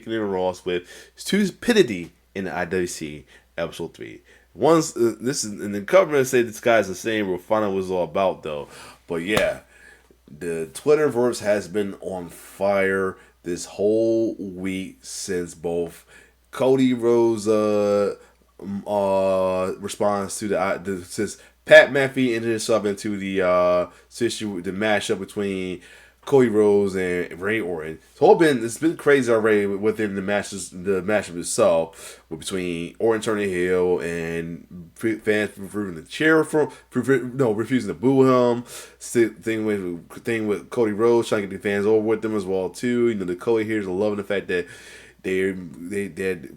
kicking in Ross with Stupidity in the IWC episode 3. Once this is in the cover say this guy's insane. We'll find out what it's all about though. But yeah, the Twitterverse has been on fire this whole week since both Cody Rhodes response to since Pat McAfee ended himself into the the matchup between Cody Rhodes and Randy Orton. So it's been crazy already within the matchup itself between Orton turning heel and fans refusing to cheer refusing to boo him. Thing with Cody Rhodes trying to get the fans over with them as well too. You know, the Cody here is loving the fact that their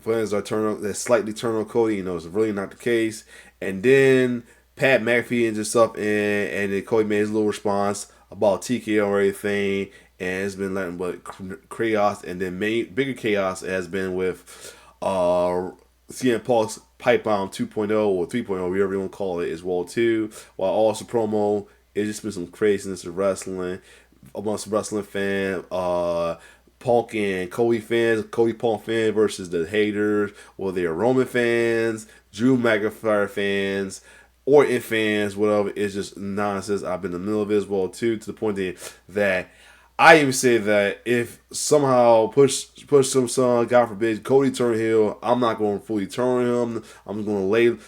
fans are slightly turn on Cody. You know, it's really not the case. And then Pat McAfee and himself and then Cody made his little response about TKO or anything, and it's been nothing but chaos. And then bigger chaos has been with CM Punk's Pipe Bomb 2.0 or 3.0, whatever you want to call it, as well too. While also promo, it's just been some craziness of wrestling amongst wrestling fans. Punk and Cody fans, Cody Punk fans versus the haters, whether they're Roman fans, Drew McIntyre fans, Orton fans, whatever. It's just nonsense. I've been in the middle of it as well too, to the point that I even say that if somehow push some son, God forbid, Cody turn heel, I'm not going to fully turn him. I'm going to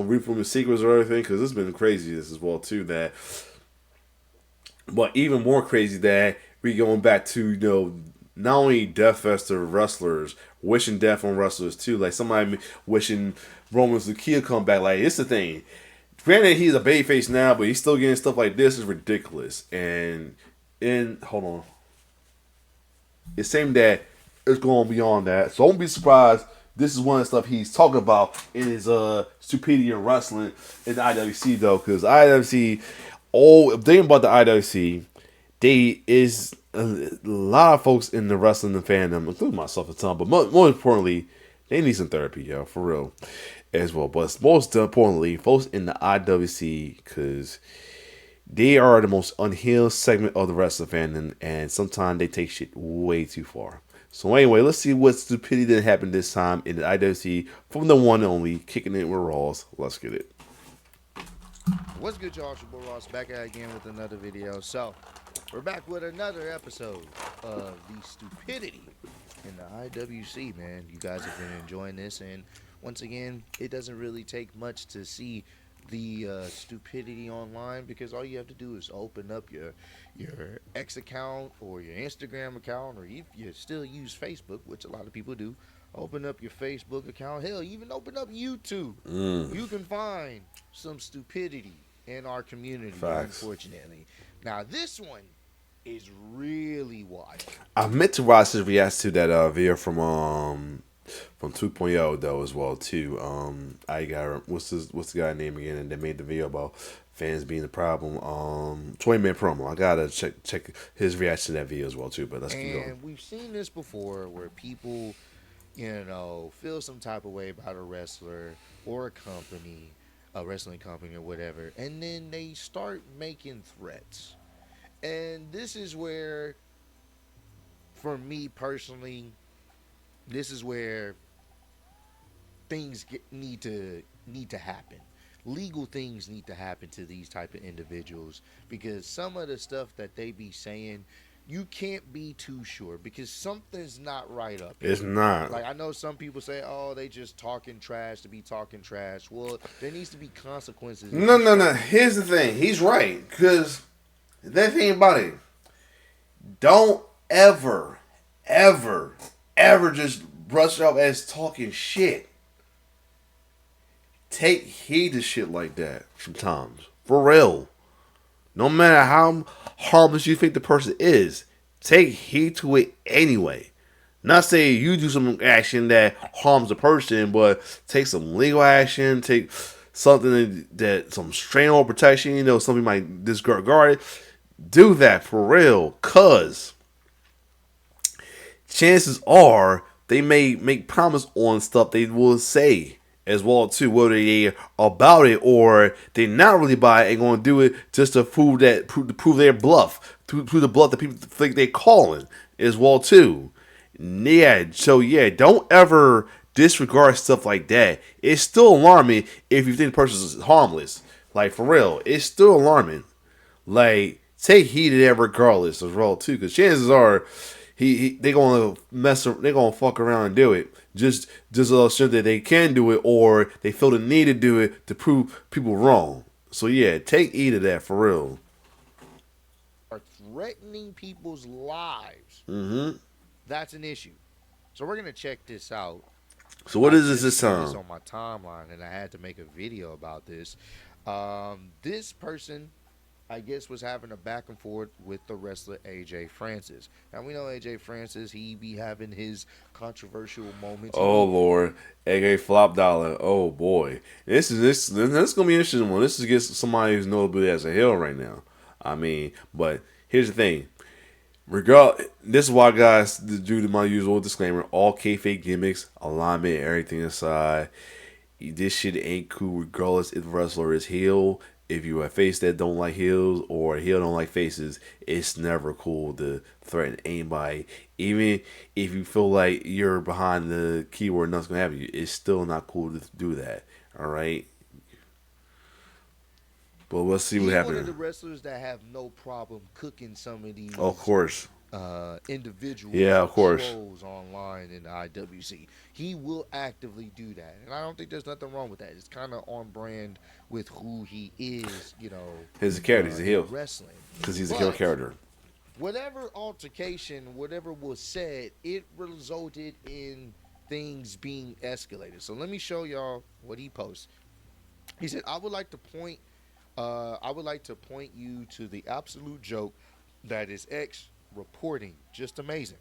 read from the secrets or everything, because it's been crazy this as well too. But even more crazy that we going back to not only death fest to wrestlers, wishing death on wrestlers too. Like somebody wishing Roman's Lakia come back. Like, it's the thing. Granted, he's a babyface now, but he's still getting stuff like this is ridiculous. And hold on, it's saying that it's going beyond that. So don't be surprised. This is one of the stuff he's talking about in his stupidity in wrestling in the IWC though, because IWC, the thing about the IWC, they is a lot of folks in the wrestling fandom, including myself at the time, but more importantly, they need some therapy, yo, for real, as well. But most importantly, folks in the IWC, because they are the most unhealed segment of the wrestling fandom, and sometimes they take shit way too far. So anyway, let's see what stupidity did happen this time in the IWC from the one and only Kicking It with Ross. Let's get it. What's good, y'all? It's your boy Ross back at again with another video. So we're back with another episode of the stupidity in the IWC, man. You guys have been enjoying this, and once again, it doesn't really take much to see the stupidity online, because all you have to do is open up your X account or your Instagram account, or if you still use Facebook, which a lot of people do, open up your Facebook account. Hell, even open up YouTube. You can find some stupidity in our community. Facts. Unfortunately. Now this one is really wild. I meant to watch his reaction to that video from 2.0 though as well too. I got what's the guy name again? And they made the video about fans being the problem. 20-minute promo. I gotta check his reaction to that video as well too. But let's keep going. And we've seen this before, where people, feel some type of way about a wrestler or a wrestling company or whatever, and then they start making threats. And this is where, for me personally, this is where things need to happen. Legal things need to happen to these type of individuals, because some of the stuff that they be saying, you can't be too sure, because something's not right up here. It's not. Like, I know some people say, oh, they just talking trash to be talking trash. Well, there needs to be consequences. No. Here's the thing. He's right. Because the thing about it, don't ever just brush it off as talking shit. Take heed to shit like that sometimes. For real. No matter how harmless you think the person is, take heed to it anyway. Not say you do some action that harms a person, but take some legal action, take something that some strain or protection, something might disregard it. Do that for real, cause chances are they may make promise on stuff they will say as well too, whether they about it or they not really buy it and going to do it just to prove their bluff, to prove the bluff that people think they're calling as well too. Yeah, so yeah, don't ever disregard stuff like that. It's still alarming if you think the person is harmless. Like for real, it's still alarming. Like take heed of that regardless as well too, because chances are they gonna they gonna fuck around and do it just sure that they can do it or they feel the need to do it to prove people wrong. So yeah, take heed of that for real. Are threatening people's lives. Mm-hmm. That's an issue. So we're gonna check this out. So what I is just this seen this time? on my timeline, and I had to make a video about this. This person, I guess, was having a back and forth with the wrestler AJ Francis. Now we know AJ Francis; he be having his controversial moments. He Oh be Lord, aka Flop Dollar. Oh boy, this gonna be an interesting one. This is against somebody who's notable as a heel right now. I mean, but here's the thing. This is why, guys, due to my usual disclaimer, all kayfabe gimmicks, alignment, everything aside, this shit ain't cool regardless if the wrestler is heel. If you a face that don't like heels or a heel don't like faces, it's never cool to threaten anybody. Even if you feel like you're behind the keyword, nothing's gonna happen to you. It's still not cool to do that. All right. But let's see what he's one of the happens. wrestlers that have no problem cooking some of Oh, of these course. individuals Yeah, or of course. trolls online in the IWC. He will actively do that, and I don't think there's nothing wrong with that. It's kind of on brand with who he is, He's a character. He's a in heel wrestling. because he's a heel But character. whatever altercation, whatever was said, it resulted in things being escalated. So let me show y'all what he posts. He said, I would like to point you to the absolute joke that is X reporting. Just amazing."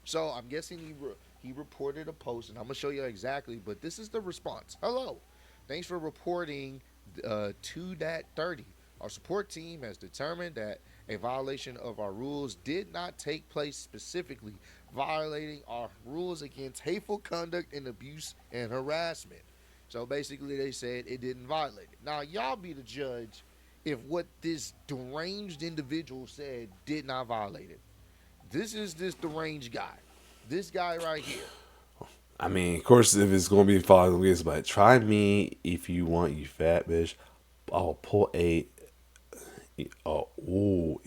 So I'm guessing he reported a post, and I'm gonna show you exactly. But this is the response. "Hello, thanks for reporting to that 30. Our support team has determined that a violation of our rules did not take place, specifically violating our rules against hateful conduct and abuse and harassment." So basically, they said it didn't violate it. Now, y'all be the judge if what this deranged individual said did not violate it. This is this deranged guy. This guy right here. I mean, of course, if it's gonna be following this, but try me if you want, you fat bitch. I'll pull a. Oh, ooh.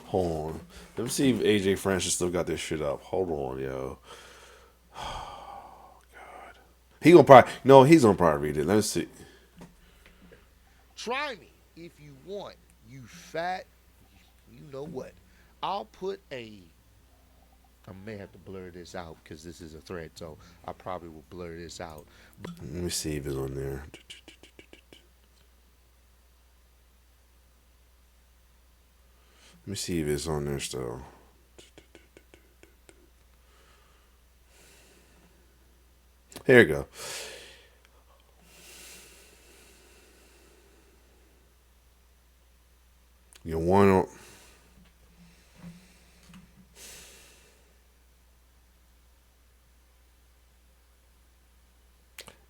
Hold on. Let me see if AJ Francis still got this shit up. Hold on, yo. He gonna probably no. He's gonna probably read it. Let me see. Try me if you want, you fat. You know what? I'll put a. I may have to blur this out because this is a thread, so I probably will blur this out. Let me see if it's on there. Let me see if it's on there still. Here we go. You want to.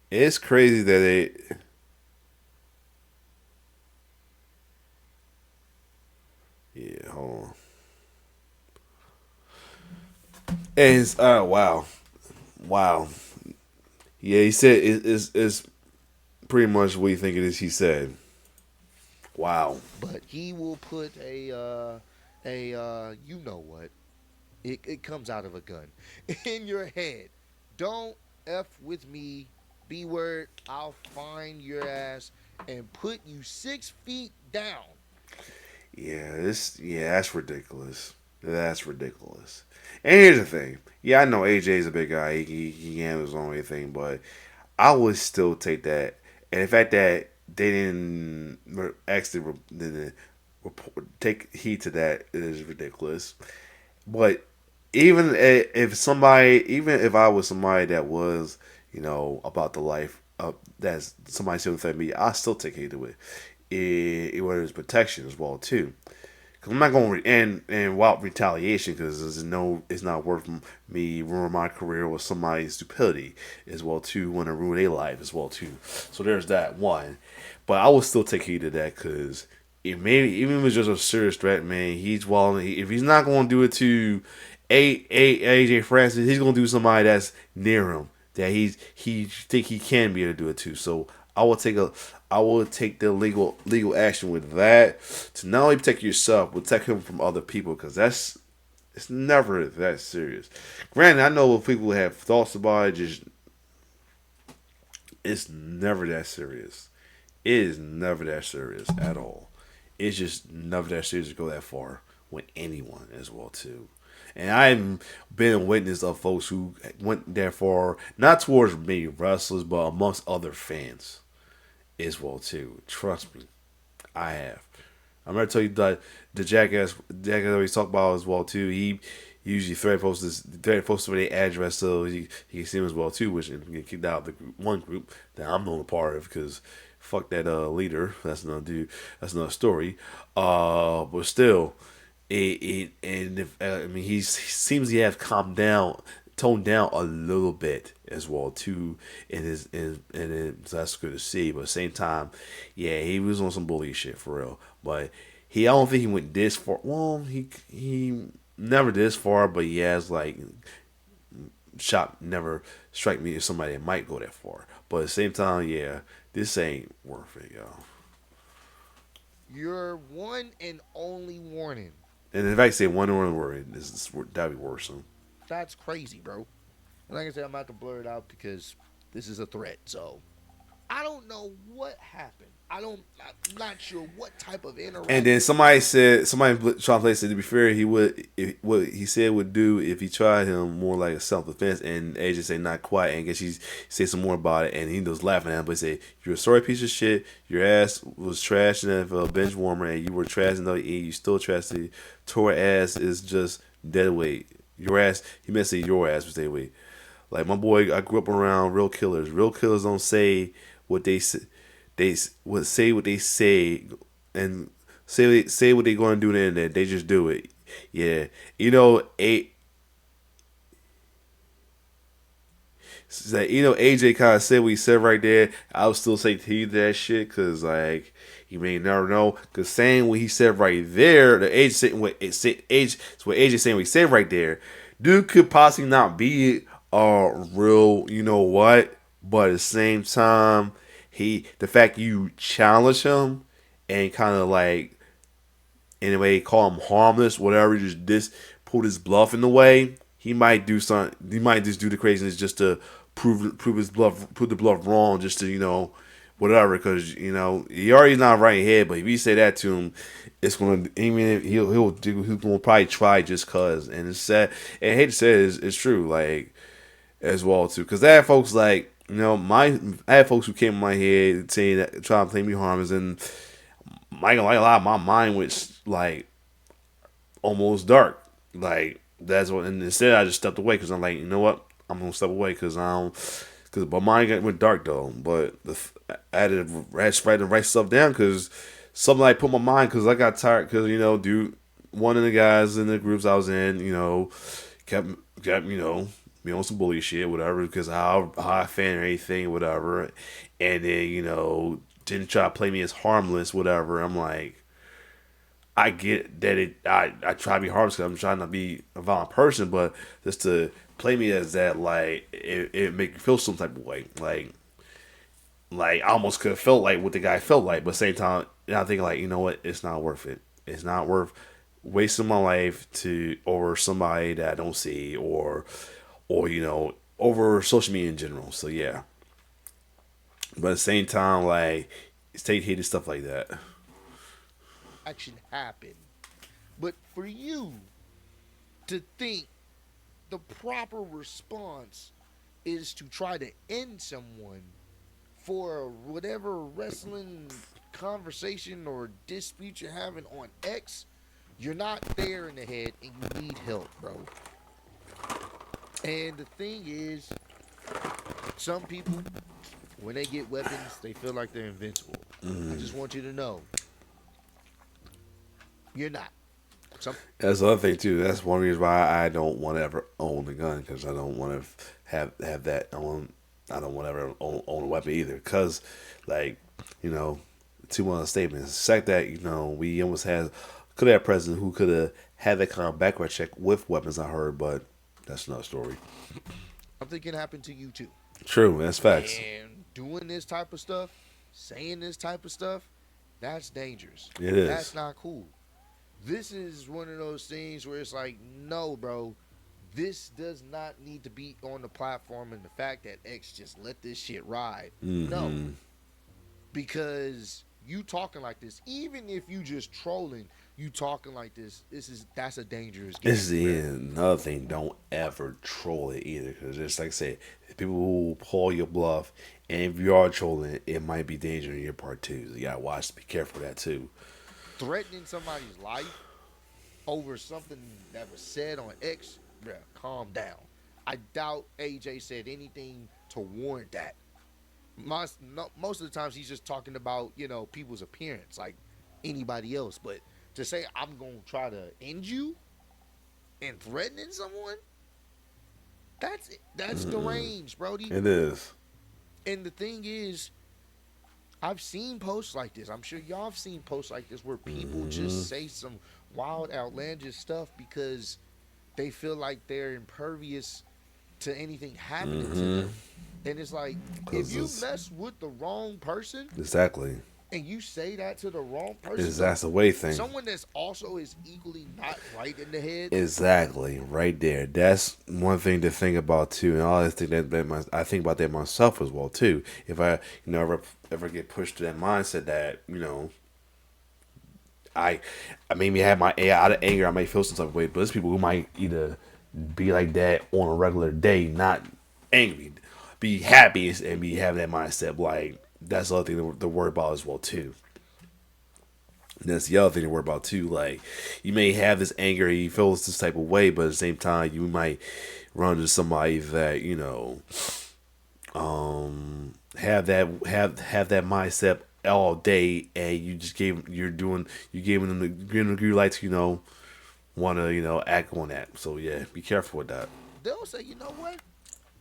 It's crazy that they. Yeah, hold on. And it's, wow. Wow. Yeah, he said it's pretty much what you think it is. He said, "Wow." But he will put you know what? It comes out of a gun in your head. Don't f with me. B word. I'll find your ass and put you 6 feet down. Yeah, that's ridiculous. That's ridiculous. And here's the thing. Yeah, I know AJ's a big guy. He handles his own thing, but I would still take that. And the fact that they didn't actually didn't take heed to that is ridiculous. But even if I was somebody that was, about the life of that's somebody still with me, I still take heed to it. Whether it's protection as well too. Cause I'm not going and without retaliation, because it's not worth me ruining my career with somebody's stupidity as well too. Want to ruin their life as well too. So there's that one, but I will still take heed of that because maybe even if it's just a serious threat, man, he's walling. If he's not going to do it to AJ Francis, he's going to do somebody that's near him that he think he can be able to do it to. So I will take the legal action with that to not only protect yourself, but protect him from other people because it's never that serious. Granted, I know if people have thoughts about it, just it's never that serious. It is never that serious at all. It's just never that serious to go that far with anyone as well too. And I've been a witness of folks who went that far, not towards maybe wrestlers, but amongst other fans as well too. Trust me, I have. I'm gonna tell you that the jackass always talk about as well too. He usually thread posts for their address so he can see them as well too, which and get kicked out of the one group that I'm not a part of because fuck that leader. That's another dude. That's another story. But still, and if, I mean he seems to have calmed down, toned down a little bit as well too. So that's good to see. But at the same time, yeah, he was on some bully shit for real. But I don't think he went this far. Well, he never this far, but he has like shot never strike me as somebody that might go that far. But at the same time, yeah, this ain't worth it, y'all. Your one and only warning. And if I say one word, that'd be worrisome. That's crazy, bro. And like I said, I'm about to blur it out because this is a threat. So I don't know what happened. I'm not sure what type of interaction. And then somebody translated said to be fair, what he said would do if he tried him more like a self defense. And AJ said not quite. And I guess he said some more about it. And he was laughing at him, but he said, "You're a sorry piece of shit. Your ass was trash in a bench warmer, and you were trash in the E. You still trash. The tore ass is just dead weight. Your ass." He meant to say your ass was dead weight. Like my boy, I grew up around real killers. Real killers don't say what they say. They would say what they say and say what they're going to do on the internet. They just do it. Yeah, AJ kind of said what he said right there. I would still say to you that shit because like you may never know. Because saying what he said right there, the AJ saying what AJ saying what he said right there, dude could possibly not be a real, you know what, but at the same time. The fact you challenge him and kind of like in a way call him harmless, whatever, just put his bluff in the way. He might do something. He might just do the craziness just to prove his bluff, prove the bluff wrong, just to whatever. Because he already not right in head. But if you say that to him, it's gonna. I mean, he'll gonna probably try just cause. And it's sad. And I hate to say it's true. Like as well too, because I have folks like. I had folks who came in my head saying that trying to play me harmless, and like a lot of my mind was like almost dark. Like that's what, and instead I just stepped away because I'm like, you know what, I'm gonna step away because my mind went dark though. But I had to write the right stuff down because something like put my mind because I got tired because dude, one of the guys in the groups I was in, kept me on some bully shit, whatever, because how I fan or anything, whatever, and then didn't try to play me as harmless, whatever. I'm like, I get that I try to be harmless because I'm trying to be a violent person, but just to play me as that, like it make you feel some type of way, like I almost could have felt like what the guy felt like, but at the same time, I'm thinking like, you know what, it's not worth it. It's not worth wasting my life over somebody that I don't see or over social media in general. So yeah. But at the same time, like, state hated stuff like that. Action happened. But for you to think the proper response is to try to end someone for whatever wrestling conversation or dispute you're having on X, you're not there in the head and you need help, bro. And the thing is, some people, when they get weapons, they feel like they're invincible. I just want you to know, you're not. That's the other thing too. That's one reason why I don't want to ever own a gun because I don't want to have that. I don't want to ever own a weapon either. Because, like, two statements. The fact that we almost could have a president who could have had that kind of background check with weapons. I heard, but that's another story. I'm thinking it happened to you too. True, that's facts. And doing this type of stuff, saying this type of stuff, that's dangerous. It is. That's not cool. This is one of those things where it's like, no, bro, this does not need to be on the platform. And the fact that X just let this shit ride, no, because you talking like this, even if you just trolling, you talking like this. That's a dangerous game. This is another thing. Don't ever troll it either, because just like I said, people who pull your bluff, and if you are trolling, it might be dangerous in your part too. So you gotta watch. Be careful of that too. Threatening somebody's life over something that was said on X, bruh, calm down. I doubt AJ said anything to warrant that. Most of the times he's just talking about, people's appearance like anybody else. But to say I'm going to try to end you and threatening someone, that's deranged, Brody. It is. And the thing is, I've seen posts like this. I'm sure y'all have seen posts like this where people just say some wild, outlandish stuff because they feel like they're impervious to anything happening to them. And it's like, if you mess with the wrong person, exactly, and you say that to the wrong person, that's the way thing. Someone that's also is equally not right in the head. Exactly, right there. That's one thing to think about too, and I think I think about that myself as well too. If I, ever get pushed to that mindset that I maybe have my out of anger, I might feel some type of way, but there's people who might either be like that on a regular day, not angry, be happy and be having that mindset. Like that's the other thing to worry about as well too. And that's the other thing to worry about too. Like you may have this anger, you feel this type of way, but at the same time you might run into somebody that have that mindset all day, and you just gave them the green light to want to act on that. So yeah, be careful with that. They'll say, you know what?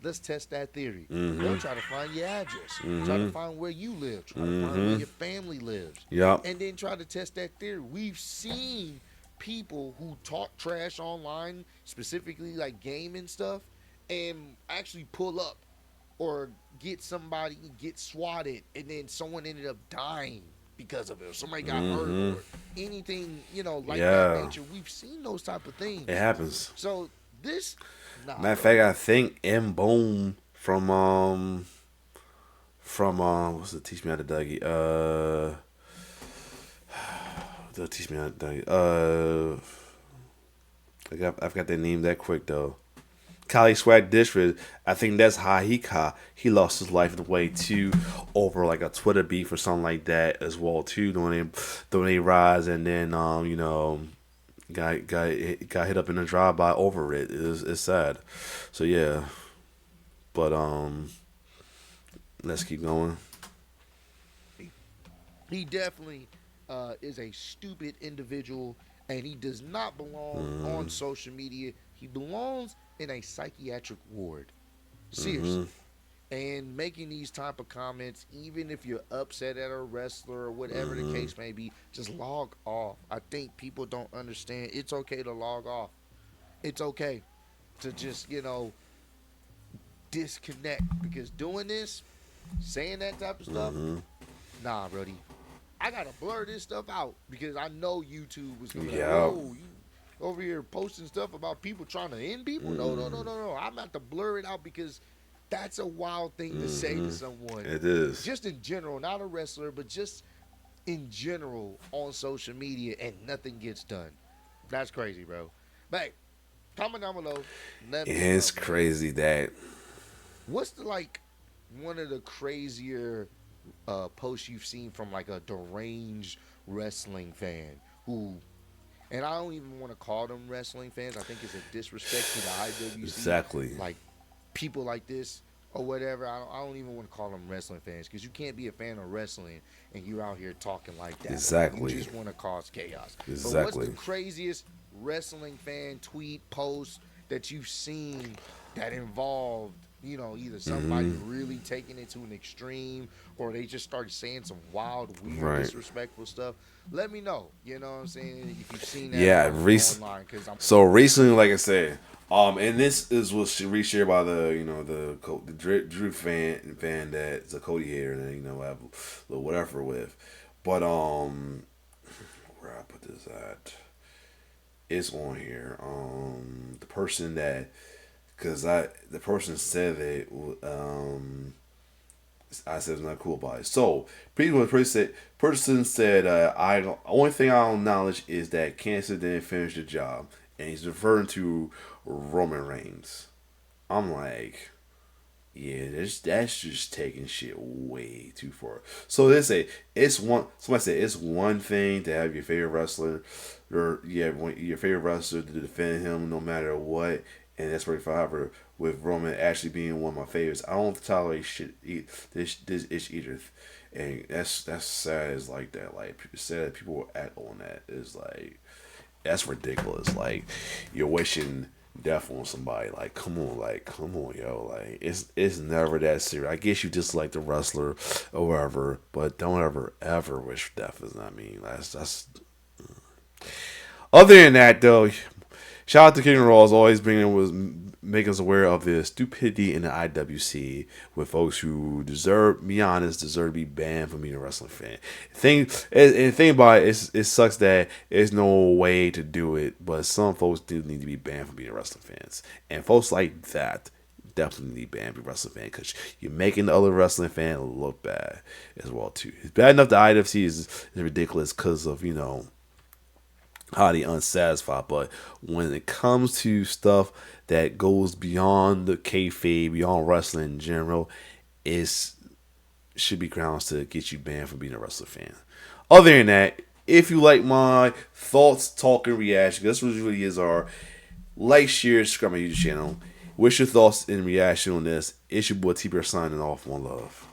Let's test that theory. They'll try to find your address, try to find where you live, try to find where your family lives, and then try to test that theory. We've seen people who talk trash online, specifically like gaming stuff, and actually pull up or get swatted, and then someone ended up dying because of it, or somebody got hurt, or anything, that nature. We've seen those type of things. It happens. So this, matter of fact, I think M Boom from what's it? Teach me how to Dougie. They'll teach me how to Dougie. I've got their name that quick though. Kali Swag District, I think that's how he lost his life in a way too, over like a Twitter beef or something like that as well too. Doing a rise, and then got hit up in a drive-by over it. It's sad. So yeah, but let's keep going. He definitely is a stupid individual, and he does not belong on social media. He belongs in a psychiatric ward. Seriously. And making these type of comments, even if you're upset at a wrestler or whatever the case may be, just log off. I think people don't understand. It's okay to log off. It's okay to just, disconnect. Because doing this, saying that type of stuff, nah, Brody. I got to blur this stuff out because I know YouTube was going to be like, oh, you over here posting stuff about people trying to end people? No. I'm about to blur it out because that's a wild thing to say to someone. It is. Just in general, not a wrestler, but just in general on social media, and nothing gets done. That's crazy, bro. But comment down below. It's crazy that. What's one of the crazier posts you've seen from like a deranged wrestling fan who, and I don't even want to call them wrestling fans. I think it's a disrespect to the IWC. Exactly. Like people like this or whatever. I don't even want to call them wrestling fans because you can't be a fan of wrestling and you're out here talking like that. Exactly. You just want to cause chaos. Exactly. But what's the craziest wrestling fan tweet post that you've seen that involved either somebody really taking it to an extreme or they just started saying some wild, weird, Right. disrespectful stuff. Let me know. You know what I'm saying? If you've seen that Yeah. online, because I'm. So recently, like I said, and this is was reshared by the the Drew fan that's a Cody hater and have a little whatever with, but where I put this at, it's on here. The person that because the person said that I said it's not cool about it. So person said I don't, only thing I don't acknowledge is that cancer didn't finish the job, and he's referring to Roman Reigns. I'm like, yeah, that's just taking shit way too far. So they say it's one. Somebody said it's one thing to have your favorite wrestler, or your favorite wrestler to defend him no matter what, and that's pretty forever. With Roman actually being one of my favorites, I don't tolerate shit. This itch either, and that's sad. Is like that. Like sad that people will act on that is like that's ridiculous. Like you're wishing death on somebody. Like come on, yo. Like it's never that serious. I guess you just like the wrestler or whatever, but don't ever wish death. Is not mean. That's. Other than that, though, shout out to King Raw as always making us aware of the stupidity in the IWC with folks who deserve to be banned from being a wrestling fan. The thing about it sucks that there's no way to do it, but some folks do need to be banned from being wrestling fans, and folks like that definitely need banned from wrestling fan because you're making the other wrestling fan look bad as well too. It's bad enough the IWC is ridiculous because of highly unsatisfied. But when it comes to stuff that goes beyond the kayfabe, beyond wrestling in general, it should be grounds to get you banned from being a wrestling fan. Other than that, if you like my thoughts, talk, and reaction, that's what really is our like, share, subscribe my YouTube channel. What's your thoughts and reaction on this? It's your boy T-Bear signing off. One love.